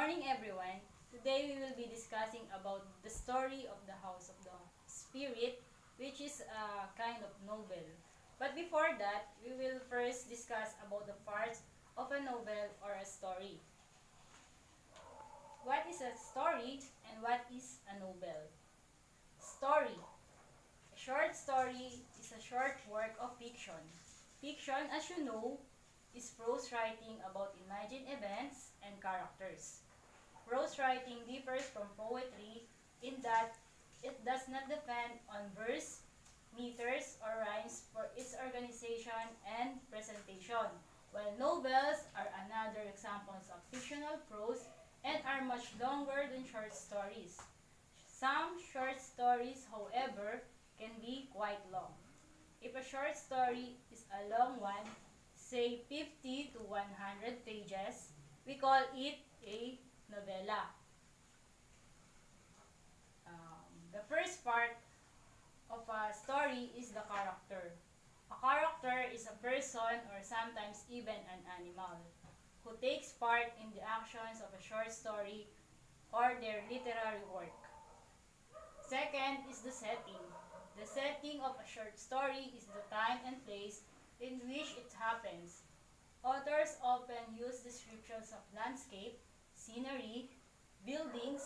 morning, everyone. Today we will be discussing about the story of the House of the Spirit, which is a kind of novel. But before that, we will first discuss about the parts of a novel or a story. What is a story and what is a novel? Story. A short story is a short work of fiction. Fiction, as you know, is prose writing about imagined events and characters. Prose writing differs from poetry in that it does not depend on verse, meters, or rhymes for its organization and presentation, while novels are another examples of fictional prose and are much longer than short stories. Some short stories, however, can be quite long. If a short story is a long one, say 50 to 100 pages, we call it a novella. The first part of a story is the character. A character is a person or sometimes even an animal who takes part in the actions of a short story or their literary work. Second is the setting. The setting of a short story is the time and place in which it happens. Authors often use descriptions of landscape, scenery, buildings,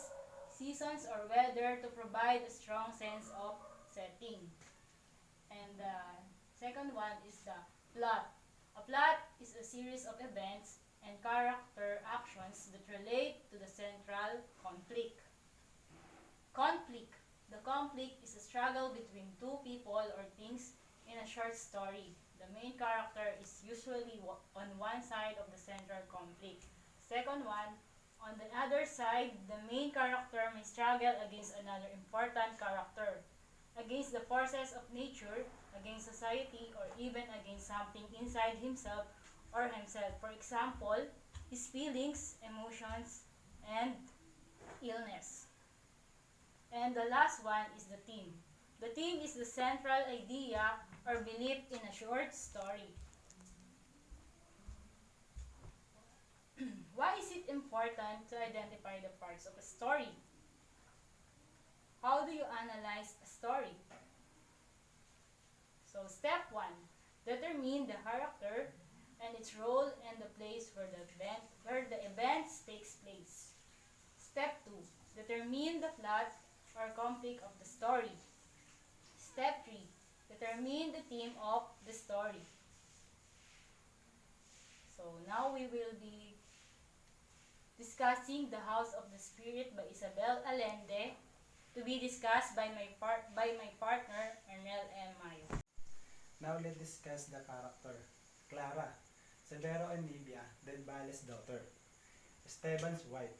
seasons, or weather to provide a strong sense of setting. And the second one is the plot. A plot is a series of events and character actions that relate to the central conflict. Conflict. The conflict is a struggle between two people or things in a short story. The main character is usually on one side of the central conflict. Second one, on the other side, the main character may struggle against another important character, against the forces of nature, against society, or even against something inside himself or himself. For example, his feelings, emotions, and illness. And the last one is the theme. The theme is the central idea or belief in a short story. Why is it important to identify the parts of a story? How do you analyze a story? So step 1, determine the character and its role and the place where the events takes place. Step 2, determine the plot or conflict of the story. Step 3, determine the theme of the story. So now we will be discussing The House of the Spirit by Isabel Allende, to be discussed by my partner Ernel M. Mayo. Now let's discuss the character. Clara, Severo and Nibia del Valle's daughter. Esteban's wife,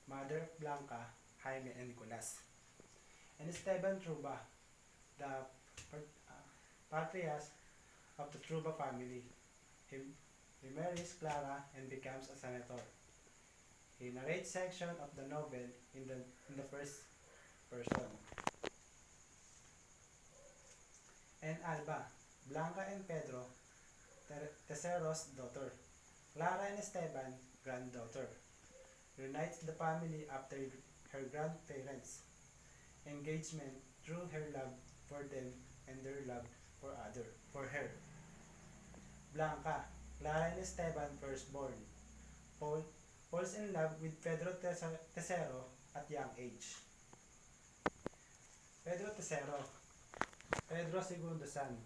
mother of Blanca, Jaime and Nicolas. And Esteban Truba, the patriarch of the Truba family. He marries Clara and becomes a senator. He narrates section of the novel in the first person. And Alba, Blanca and Pedro, Tesero's daughter. Clara and Esteban, granddaughter. Unites the family after her grandparents' engagement through her love for them and their love for her. Blanca, Clara and Esteban firstborn. Falls in love with Pedro Tesero at young age. Pedro Tesero, Pedro's segundo son.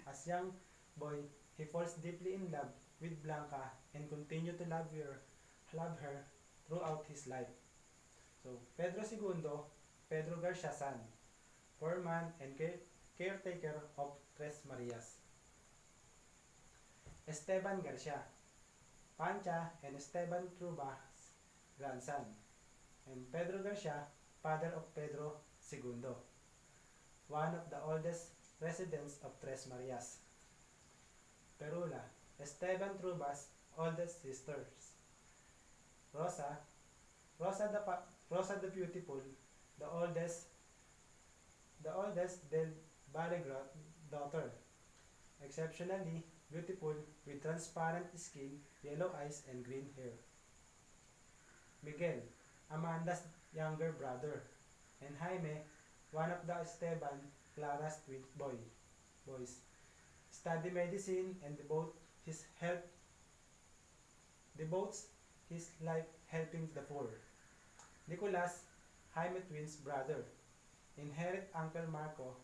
As young boy, he falls deeply in love with Blanca and continues to love her throughout his life. So, Pedro Segundo, Pedro Garcia son, foreman and caretaker of Tres Marias. Esteban Garcia, Pancha and Esteban Truba's grandson, and Pedro Garcia, father of Pedro Segundo, one of the oldest residents of Tres Marias. Perula, Esteban Truba's oldest sisters. Rosa the Beautiful, the oldest del Valle daughter, exceptionally beautiful with transparent skin, yellow eyes, and green hair. Miguel, Amanda's younger brother, and Jaime, one of the Esteban Clara's boys, study medicine and devotes his life helping the poor. Nicolas, Jaime twins brother, inherit Uncle Marco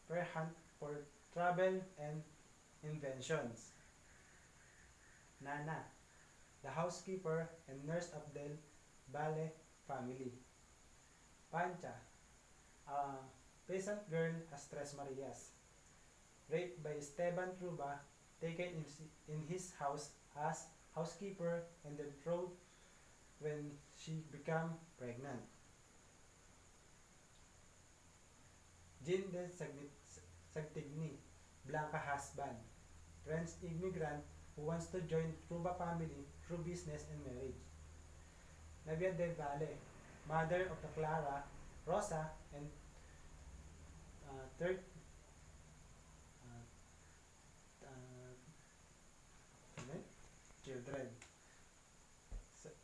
per hunt for travel and inventions. Nana, the housekeeper and nurse of Del Valle family. Pancha, a peasant girl as Tres Marias, raped by Esteban Truba, taken in his house as housekeeper and then thrown when she became pregnant. Jean de Sagtigny, Blanca husband, French immigrant who wants to join Truba family through business and marriage. Navia del Valle, mother of the Clara, Rosa, and third uh, uh, children.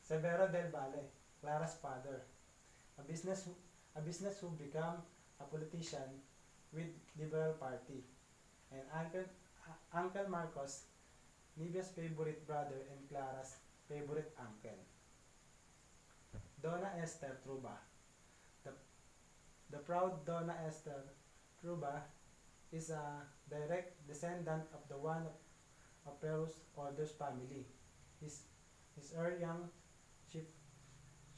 Severo del Valle, Clara's father, a business who, a business who became a politician with Liberal Party, and Uncle Marcos, Nivia's favorite brother and Clara's favorite uncle. Donna Esther Truba. The, the proud Donna Esther Truba is a direct descendant of the one of Peru's oldest family. His, his early young, she,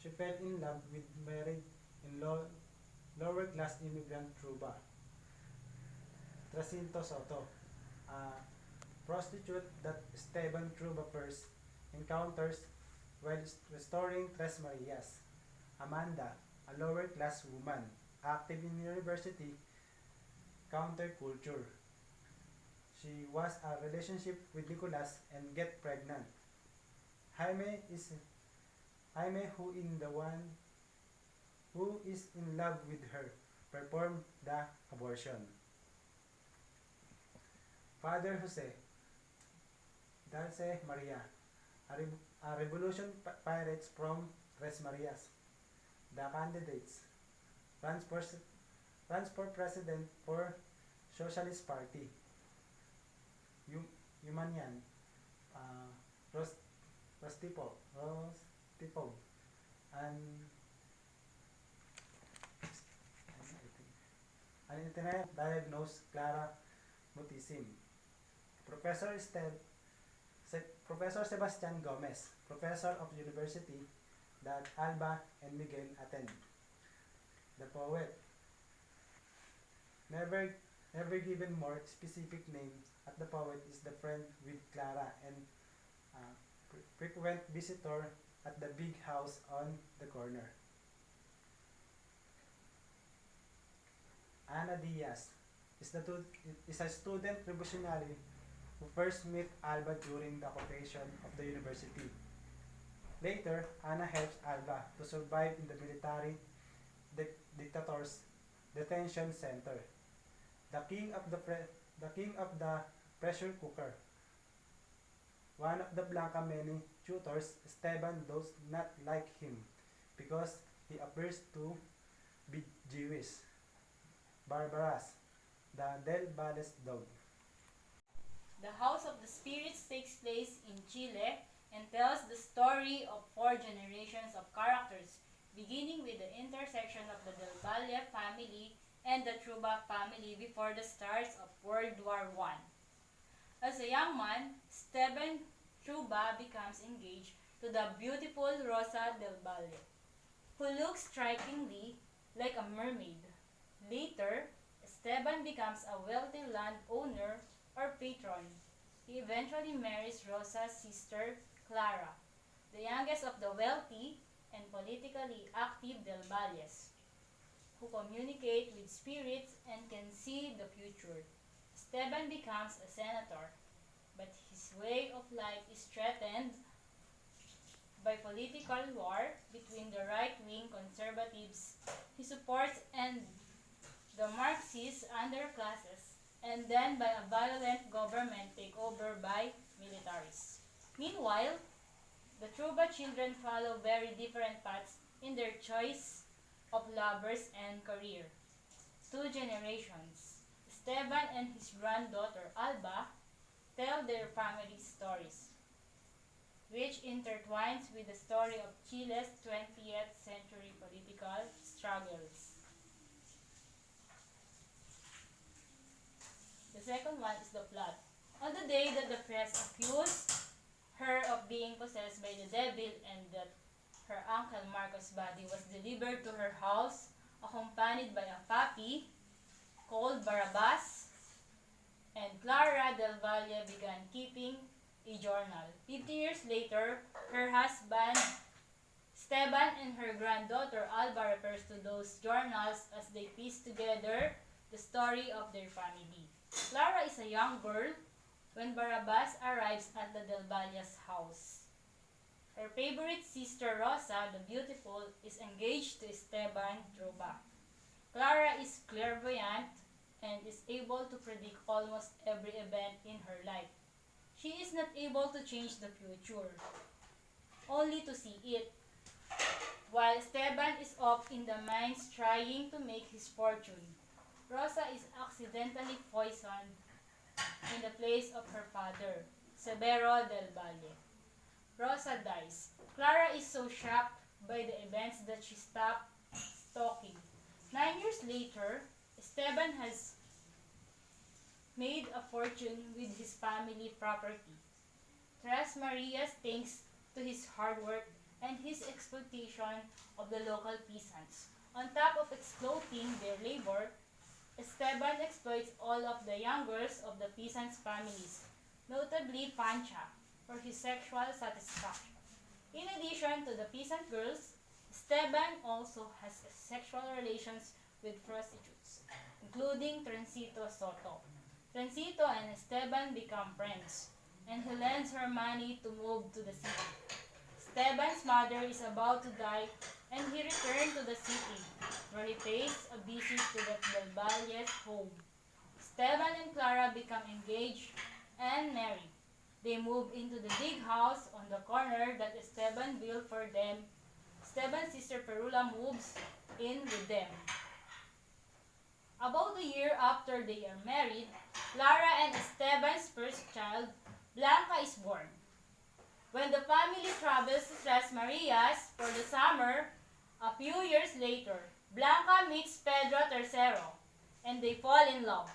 she fell in love with married in lower class immigrant Truba. Tracinto Soto, a prostitute that Esteban Truba first encounters while restoring Tres Marias. Amanda, a lower class woman, active in university counterculture. She was a relationship with Nicolas and get pregnant. Jaime is Jaime who is in love with her performed the abortion. Father Jose, Dulce Maria, a revolution pirates from Tres Marias. The candidates, runs for president for Socialist Party. Humanian, uh, Ros, Rostipov, and an internet diagnosed Clara mutism. Professor Professor Sebastian Gomez, professor of university that Alba and Miguel attend. The poet, never never given more specific name at the poet is the friend with Clara and frequent visitor at the big house on the corner. Ana Diaz is a student revolutionary who first met Alba during the occupation of the university. Later, Ana helps Alba to survive in the military dictator's detention center. The king of the pressure cooker. One of the Blanca many tutors, Esteban does not like him because he appears to be Jewish. Barbaras, the Del Valles dog. The House of the Spirits takes place in Chile and tells the story of four generations of characters, beginning with the intersection of the Del Valle family and the Truba family before the start of World War I. As a young man, Esteban Truba becomes engaged to the beautiful Rosa del Valle, who looks strikingly like a mermaid. Later, Esteban becomes a wealthy landowner or patron. He eventually marries Rosa's sister, Clara, the youngest of the wealthy and politically active Del Valles, who communicate with spirits and can see the future. Esteban becomes a senator, but his way of life is threatened by political war between the right-wing conservatives he supports and the Marxist underclasses, and then by a violent government takeover by militaries. Meanwhile, the Truba children follow very different paths in their choice of lovers and career. Two generations, Esteban and his granddaughter Alba, tell their family stories, which intertwines with the story of Chile's 20th century political struggles. The second one is the plot. On the day that the press accused her of being possessed by the devil and that her uncle Marco's body was delivered to her house, accompanied by a puppy called Barabbas, and Clara del Valle began keeping a journal. 50 years later, her husband Esteban and her granddaughter Alba refers to those journals as they piece together the story of their family. Clara is a young girl when Barabbas arrives at the Del Valle's house. Her favorite sister Rosa, the beautiful, is engaged to Esteban Droba. Clara is clairvoyant and is able to predict almost every event in her life. She is not able to change the future, only to see it, while Esteban is off in the mines trying to make his fortune. Rosa is accidentally poisoned in the place of her father, Severo del Valle. Rosa dies. Clara is so shocked by the events that she stops stalking. 9 years later, Esteban has made a fortune with his family property. Tres Marias, thanks to his hard work and his exploitation of the local peasants. On top of exploiting their labor, Esteban exploits all of the young girls of the peasants' families, notably Pancha, for his sexual satisfaction. In addition to the peasant girls, Esteban also has sexual relations with prostitutes, including Trencito Soto. Trencito and Esteban become friends, and he lends her money to move to the city. Esteban's mother is about to die, and he returns to the city, where he pays a visit to the Del Valle's home. Esteban and Clara become engaged and married. They move into the big house on the corner that Esteban built for them. Esteban's sister Perula moves in with them. About a year after they are married, Clara and Esteban's first child, Blanca, is born. When the family travels to Tres Marias for the summer, a few years later, Blanca meets Pedro Tercero, and they fall in love.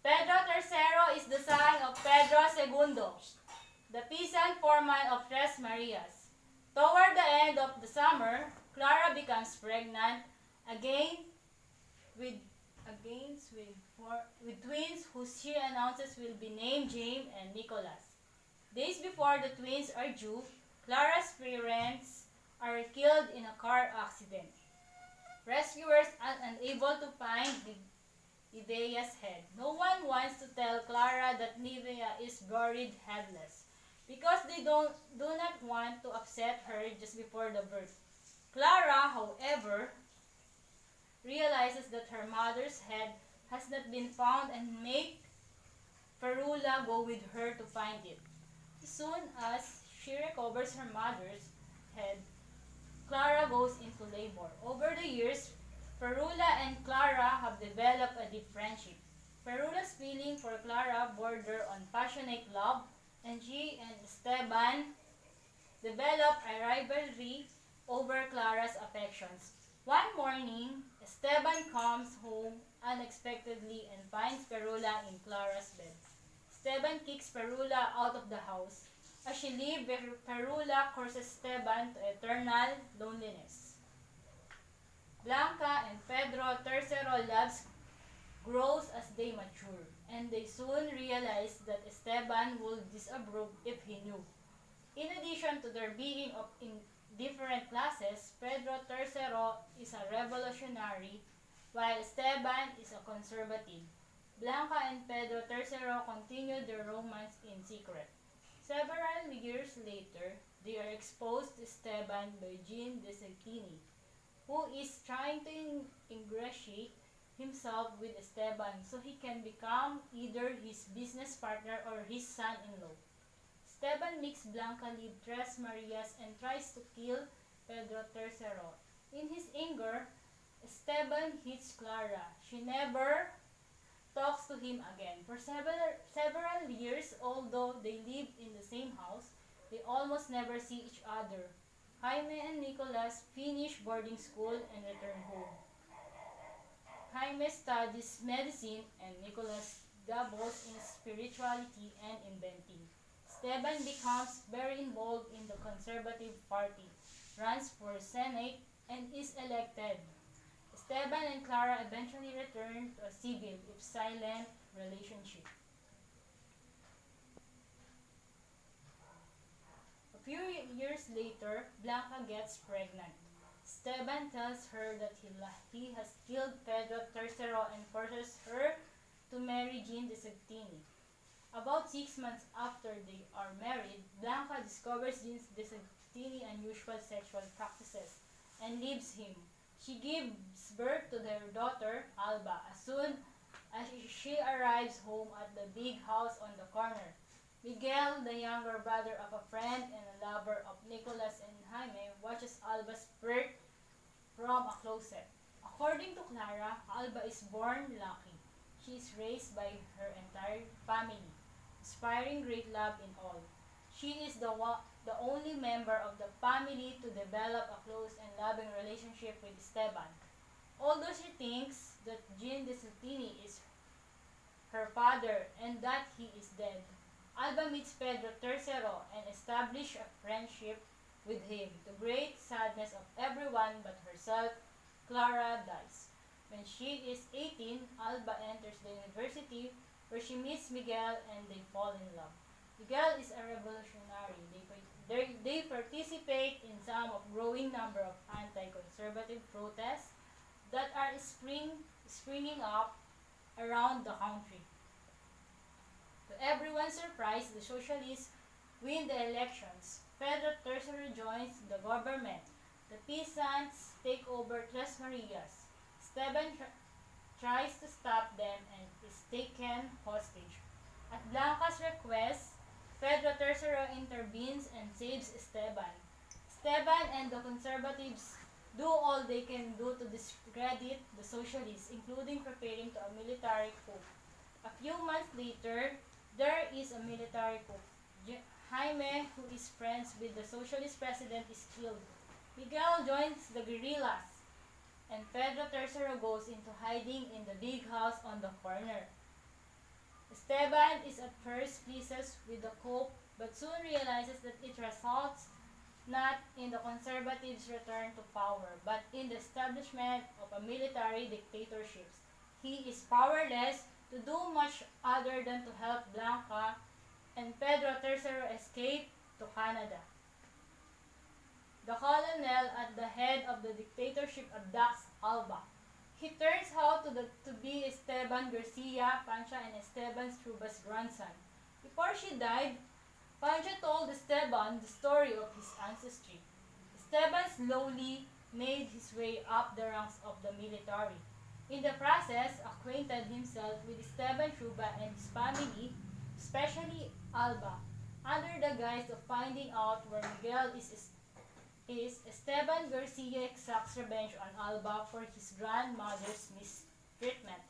Pedro Tercero is the son of Pedro Segundo, the peasant foreman of Tres Marias. Toward the end of the summer, Clara becomes pregnant again with twins who she announces will be named James and Nicholas. Days before the twins are due, Clara's parents are killed in a car accident. Rescuers are unable to find Nivea's head. No one wants to tell Clara that Nivea is buried headless because they do not want to upset her just before the birth. Clara, however, realizes that her mother's head has not been found and make Perula go with her to find it. As soon as she recovers her mother's head, Clara goes into labor. Over the years, Perula and Clara have developed a deep friendship. Perula's feeling for Clara border on passionate love, and she and Esteban develop a rivalry over Clara's affections. One morning, Esteban comes home unexpectedly and finds Perula in Clara's bed. Esteban kicks Perula out of the house. As she leaves, Perula curses Esteban to eternal loneliness. Blanca and Pedro Tercero loves grows as they mature, and they soon realize that Esteban would disapprove if he knew. In addition to their being in different classes, Pedro Tercero is a revolutionary, while Esteban is a conservative. Blanca and Pedro Tercero continue their romance in secret. Several years later, they are exposed to Esteban by Jean de Cecchini, who is trying to ingratiate himself with Esteban so he can become either his business partner or his son-in-law. Esteban makes Blanca leave Tres Marias and tries to kill Pedro III. In his anger, Esteban hits Clara. She never talks to him again. For several years, although they lived in the same house, they almost never see each other. Jaime and Nicolas finish boarding school and return home. Jaime studies medicine and Nicolas dabbles in spirituality and inventing. Esteban becomes very involved in the Conservative Party, runs for Senate, and is elected. Esteban and Clara eventually return to a civil, if silent, relationship. A few years later, Blanca gets pregnant. Esteban tells her that he has killed Pedro III and forces her to marry Jean de Septini. About 6 months after they are married, Blanca discovers Jean de Septini's unusual sexual practices and leaves him. She gives birth to their daughter, Alba, as soon as she arrives home at the big house on the corner. Miguel, the younger brother of a friend and a lover of Nicolas and Jaime, watches Alba's birth from a closet. According to Clara, Alba is born lucky. She is raised by her entire family, inspiring great love in all. She is the only member of the family to develop a close and loving relationship with Esteban. Although she thinks that Jean de Septini is her father and that he is dead, Alba meets Pedro III and establishes a friendship with him. To great sadness of everyone but herself, Clara dies. When she is 18, Alba enters the university where she meets Miguel and they fall in love. Miguel is a revolutionary. They participate in some of growing number of anti-conservative protests that are springing up around the country. To everyone's surprise, the socialists win the elections. Pedro III joins the government. The peasants take over Tres Marias. Esteban tries to stop them and is taken hostage. At Blanca's request, Pedro III intervenes and saves Esteban. Esteban and the conservatives do all they can do to discredit the socialists, including preparing to a military coup. A few months later, there is a military coup. Jaime, who is friends with the socialist president, is killed. Miguel joins the guerrillas, and Pedro III goes into hiding in the big house on the corner. Esteban is at first pleased with the coup, but soon realizes that it results not in the conservatives' return to power, but in the establishment of a military dictatorship. He is powerless to do much other than to help Blanca and Pedro III escape to Canada. The colonel at the head of the dictatorship abducts Alba. He turns out to be Esteban Garcia, Pancha and Esteban Struba's grandson. Before she died, Pancha told Esteban the story of his ancestry. Esteban slowly made his way up the ranks of the military. In the process, acquainted himself with Esteban Struba and his family, especially Alba. Under the guise of finding out where Miguel is, Esteban Garcia exacts revenge on Alba for his grandmother's mistreatment.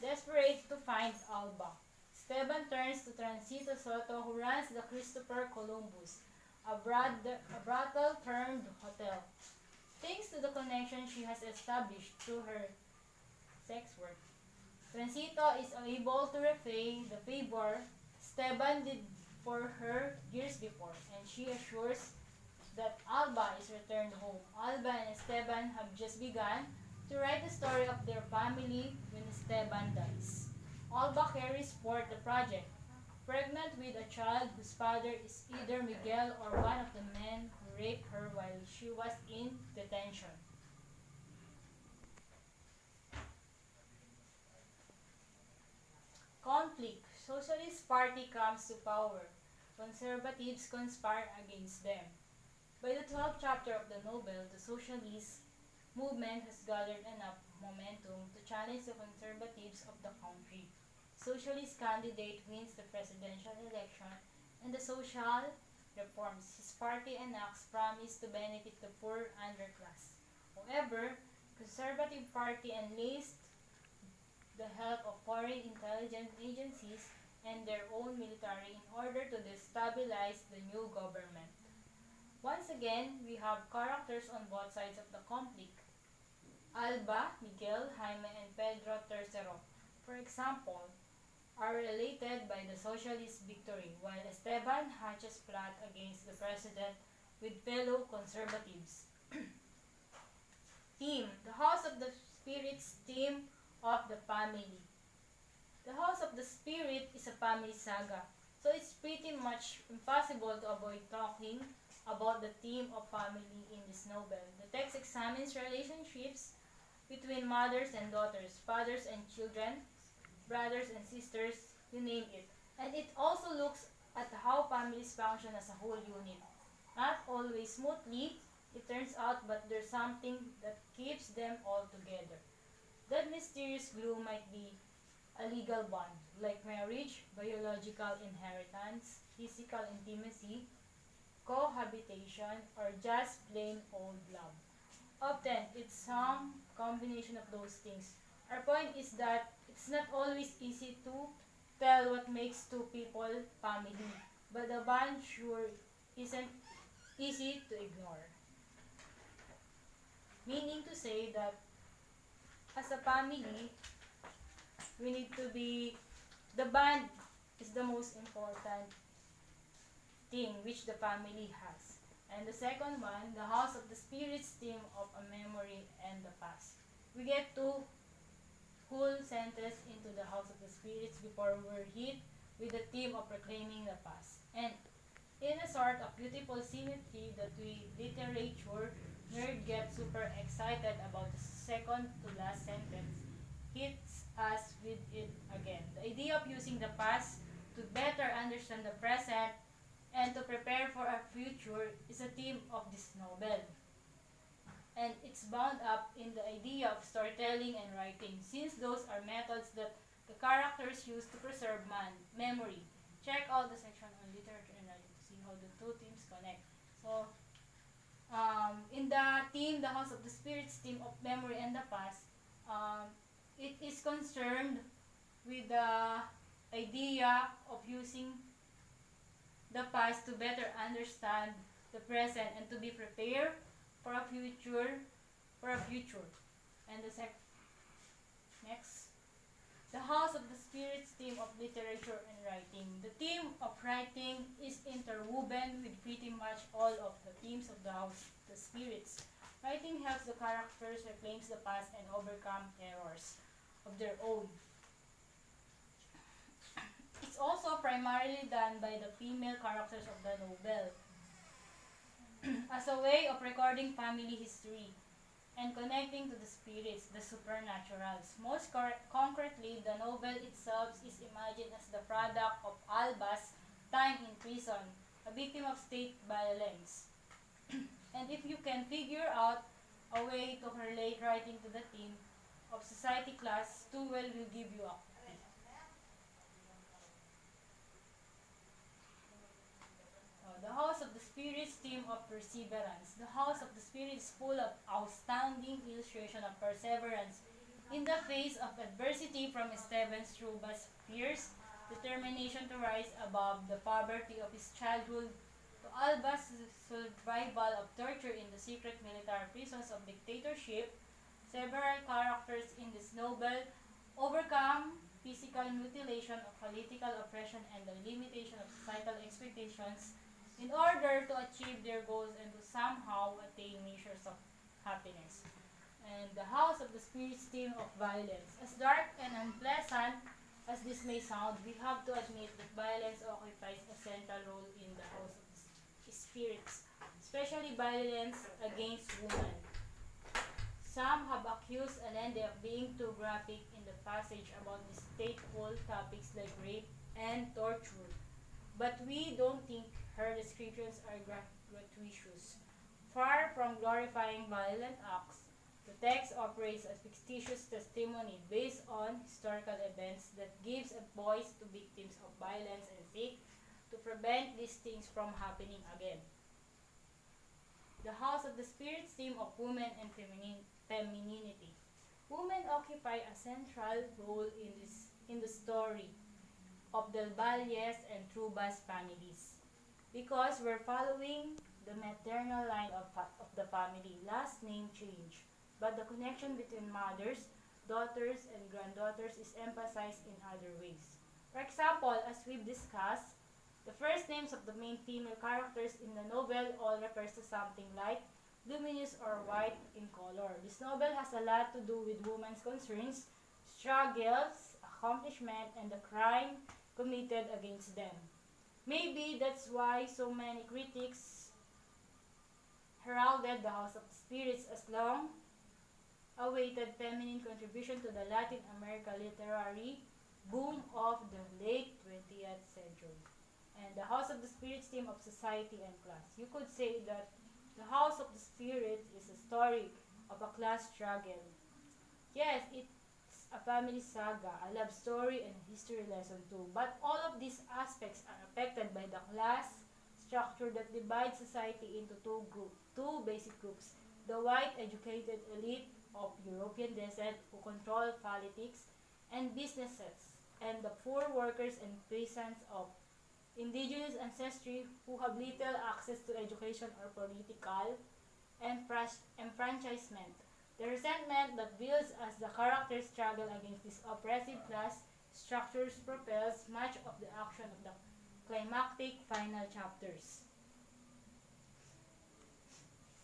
Desperate to find Alba, Esteban turns to Transito Soto, who runs the Christopher Columbus, a brothel-turned hotel. Thanks to the connection she has established through her sex work, Transito is able to repay the favor Esteban did for her years before, and she assures that Alba is returned home. Alba and Esteban have just begun to write the story of their family when Esteban dies. Alba carries forth the project, pregnant with a child whose father is either Miguel or one of the men who raped her while she was in detention. Conflict. Socialist Party comes to power. Conservatives conspire against them. By the 12th chapter of the novel, the socialist movement has gathered enough momentum to challenge the conservatives of the country. Socialist candidate wins the presidential election and the social reforms. His party enacts promise to benefit the poor underclass. However, conservative party enlists the help of foreign intelligence agencies and their own military in order to destabilize the new government. Once again, we have characters on both sides of the conflict. Alba, Miguel, Jaime, and Pedro Tercero, for example, are related by the socialist victory, while Esteban hatches plot against the president with fellow conservatives. Theme: the House of the Spirits theme of the family. The House of the Spirit is a family saga, so it's pretty much impossible to avoid talking about the theme of family in this novel. The text examines relationships between mothers and daughters, fathers and children, brothers and sisters, you name it. And it also looks at how families function as a whole unit. Not always smoothly, it turns out, but there's something that keeps them all together. That mysterious glue might be a legal bond, like marriage, biological inheritance, physical intimacy, cohabitation, or just plain old love. Often, it's some combination of those things. Our point is that it's not always easy to tell what makes two people family, but the bond sure isn't easy to ignore. Meaning to say that as a family, we need to be, the bond is the most important thing which the family has. And the second one, the House of the Spirits theme of a memory and the past. We get two whole sentences into the House of the Spirits before we're hit with the theme of reclaiming the past. And in a sort of beautiful symmetry that we literature nerd get super excited about the second to last sentence hits us with it again. The idea of using the past to better understand the present and to prepare for a future is a theme of this novel. And it's bound up in the idea of storytelling and writing, since those are methods that the characters use to preserve memory. Check out the section on literature and writing to see how the two themes connect. So, in the theme, the House of the Spirits theme of memory and the past, it is concerned with the idea of using the past to better understand the present and to be prepared for a future, And the next, the House of the Spirits theme of literature and writing. The theme of writing is interwoven with pretty much all of the themes of the House of the Spirits. Writing helps the characters reclaim the past and overcome errors of their own. It's also primarily done by the female characters of the novel as a way of recording family history and connecting to the spirits, the supernaturals. Most concretely, the novel itself is imagined as the product of Alba's time in prison, a victim of state violence. And if you can figure out a way to relate writing to the theme of society class, too well will give you a clue. The House of the Spirits theme of perseverance. The House of the Spirits is full of outstanding illustration of perseverance in the face of adversity, from Esteban Struba's fierce determination to rise above the poverty of his childhood to Alba's survival of torture in the secret military prisons of dictatorship. Several characters in this novel overcome physical mutilation of political oppression and the limitation of societal expectations in order to achieve their goals and to somehow attain measures of happiness. And the House of the Spirits theme of violence. As dark and unpleasant as this may sound, we have to admit that violence occupies a central role in the House of the Spirits, especially violence against women. Some have accused Allende of being too graphic in the passage about distasteful topics like rape and torture, but we don't think her descriptions are gratuitous. Far from glorifying violent acts, the text operates as fictitious testimony based on historical events that gives a voice to victims of violence and seek to prevent these things from happening again. The House of the Spirits theme of women and femininity. Women occupy a central role in the story of the Valles and Trubas families because we're following the maternal line of the family, last name change, but the connection between mothers, daughters, and granddaughters is emphasized in other ways. For example, as we've discussed, the first names of the main female characters in the novel all refers to something like luminous or white in color. This novel has a lot to do with women's concerns, struggles, accomplishment, and the crime committed against them. Maybe that's why so many critics heralded the House of Spirits as long-awaited feminine contribution to the Latin American literary boom of the late 20th century. And the House of the Spirits theme of society and class. You could say that the House of the Spirits is a story of a class struggle. Yes, it's a family saga, a love story, and a history lesson too. But all of these aspects are affected by the class structure that divides society into two basic groups. The white educated elite of European descent who control politics and businesses, and the poor workers and peasants of indigenous ancestry who have little access to education or political enfranchisement. The resentment that builds as the characters struggle against these oppressive class structures propels much of the action of the climactic final chapters.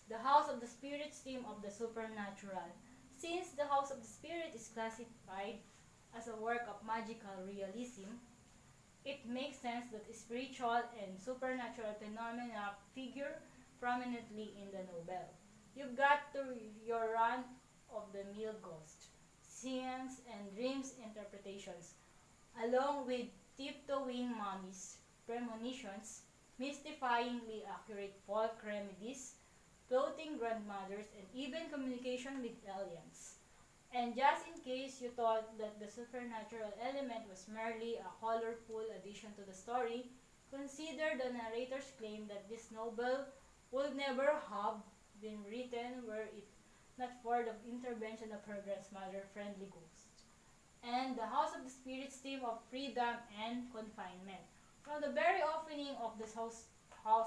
The House of the Spirits theme of the supernatural. Since the House of the Spirit is classified as a work of magical realism, it makes sense that spiritual and supernatural phenomena figure prominently in the novel. You've got your run of the mill ghost, scenes, and dreams interpretations, along with tiptoeing mummies, premonitions, mystifyingly accurate folk remedies, floating grandmothers, and even communication with aliens. And just in case you thought that the supernatural element was merely a colorful addition to the story, consider the narrator's claim that this novel would never have been written were it not for the intervention of her grandmother, Friendly Ghost. And the House of the Spirits theme of freedom and confinement. From the very opening of this House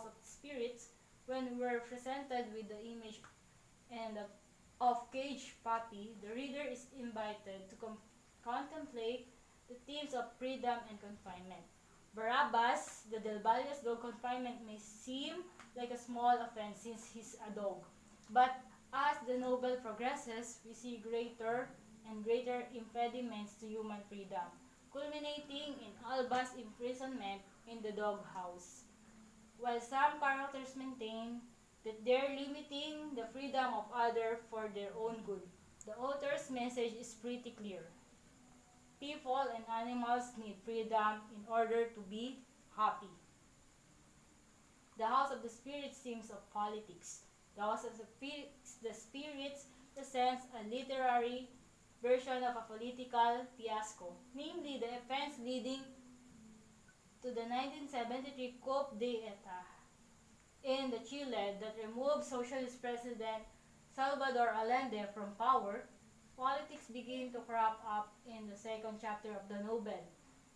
of the Spirits, when we're presented with the image and of caged puppy, the reader is invited to contemplate the themes of freedom and confinement. Barabbas, the Del Valle's dog confinement may seem like a small offense since he's a dog. But as the novel progresses, we see greater and greater impediments to human freedom, culminating in Alba's imprisonment in the doghouse. While some characters maintain that they're limiting the freedom of others for their own good, the author's message is pretty clear. People and animals need freedom in order to be happy. The House of the Spirits themes of politics. The House of the Spirits presents a literary version of a political fiasco, namely the events leading to the 1973 coup d'etat in the Chile that removed socialist president Salvador Allende from power. Politics begin to crop up in the second chapter of the novel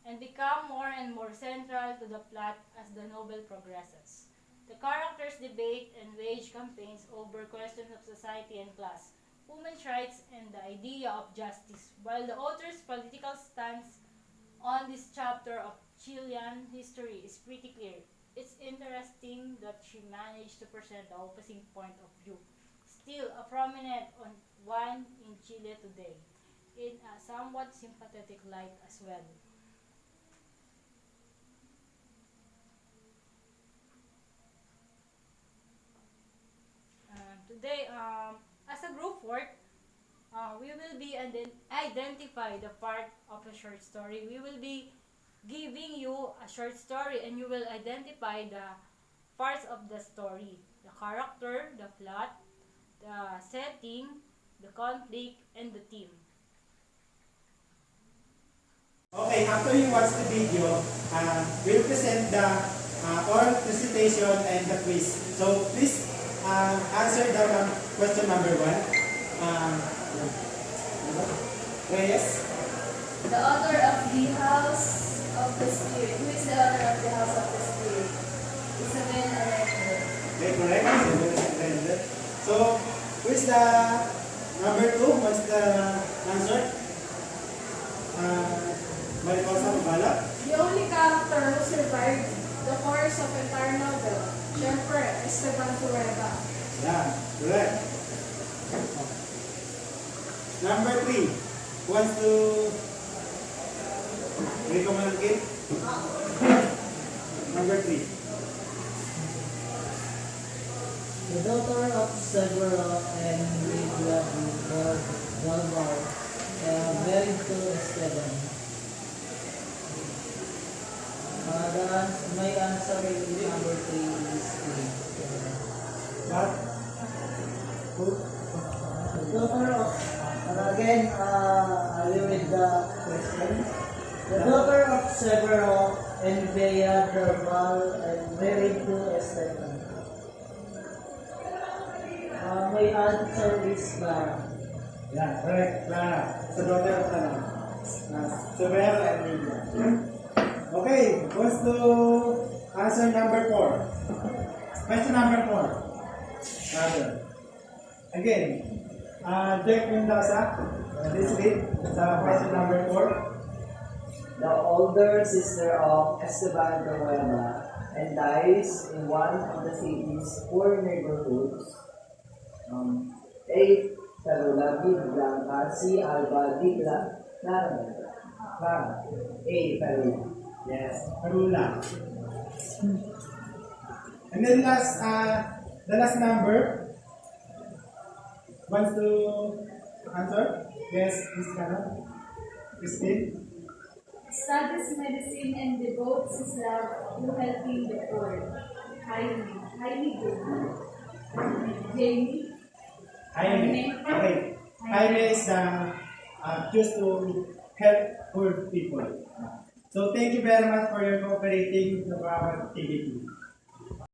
and become more and more central to the plot as the novel progresses. The characters debate and wage campaigns over questions of society and class, women's rights, and the idea of justice, while the author's political stance on this chapter of Chilean history is pretty clear. It's interesting that she managed to present the opposing point of view, still a prominent one in Chile today, in a somewhat sympathetic light as well. Today, as a group work, we will be identify the part of a short story. We will be giving you a short story and you will identify the parts of the story. The character, the plot, the setting, the conflict, and the theme. Okay, after you watch the video, we'll present the oral presentation and the quiz. So please answer the question number 1. Reyes? The author of the House of the Spirit. Who is the author of the House of the Spirit? Isabel Allende. Okay, correct. So, who is the number 2? What's the answer? Mariposa Mabala? The only character who survived the course of entire novel, Siyempre, Esteban Trueba. Yeah, correct. Number 3. Who wants to recommend again? Number 3. The daughter of several and Lydia Valvar married to Esteban. My answer is number 3 is What? Who? the daughter of, again, I will read the question. The daughter of several and Bea Derval and married to Esteban. My answer is Clara. Yeah, correct. Clara. It's the daughter of Severo and Lydia. Okay, what's to answer number 4? Question number 4. Rather. Again, Jack Mendoza, please read the question number 4. The older sister of Esteban Trueba and dies in one of the city's poor neighborhoods. A. Perula B. Blanca. C. Alba D. Clara. A. Perula. Yes, Perula. And then the last number. Wants to answer? Yes, Miss Carol. Christine. Studies medicine and devotes himself to helping the poor. Highly good. Jamie. Jaime. Okay. Jaime is choose to help poor people. So thank you very much for your cooperating with our activity.